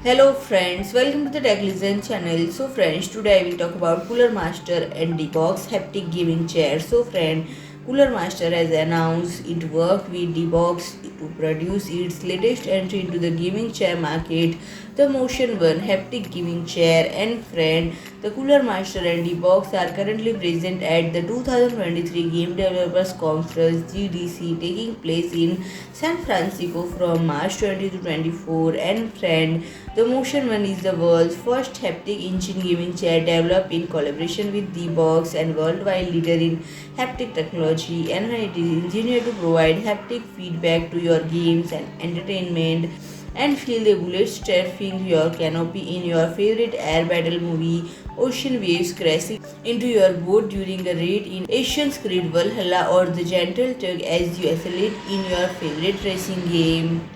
Hello friends, welcome to the Tech Listen channel. So friends, today I will talk about Cooler Master and D-Box Haptic Gaming Chair. So friend, Cooler Master has announced it worked with D-Box to produce its latest entry into the gaming chair market, the Motion One Haptic Gaming Chair. And friend, the Cooler Master and D-Box are currently present at the 2023 Game Developers Conference GDC taking place in San Francisco from March 20 to 24. And friend, the Motion One is the world's first haptic engine gaming chair developed in collaboration with D-Box and worldwide leader in haptic technology, and it is engineered to provide haptic feedback to your games and entertainment and feel the bullets strafing your canopy in your favorite air battle movie. Ocean waves crashing into your boat during a raid in Asian Creed Valhalla, or the gentle tug as you accelerate in your favorite racing game.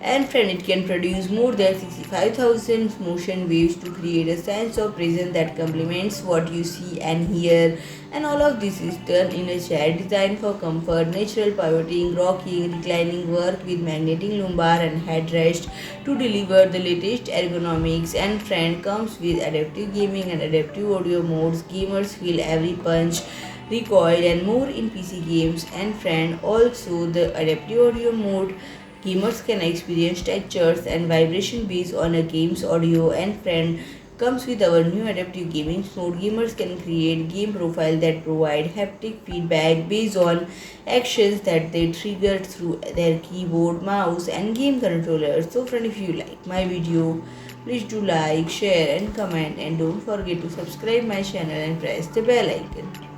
And friend, it can produce more than 65,000 motion waves to create a sense of presence that complements what you see and hear. And all of this is done in a chair designed for comfort, natural pivoting, rocking, reclining work with magnetic lumbar and headrest to deliver the latest ergonomics. And friend, comes with adaptive gaming and adaptive audio modes. Gamers feel every punch, recoil and more in PC games. And friend, also the adaptive audio mode, gamers can experience textures and vibration based on a game's audio. And friend, comes with our new adaptive gaming mode. Gamers can create game profile that provide haptic feedback based on actions that they trigger through their keyboard, mouse and game controller. So friend, if you like my video, please do like, share and comment, and don't forget to subscribe my channel and press the bell icon.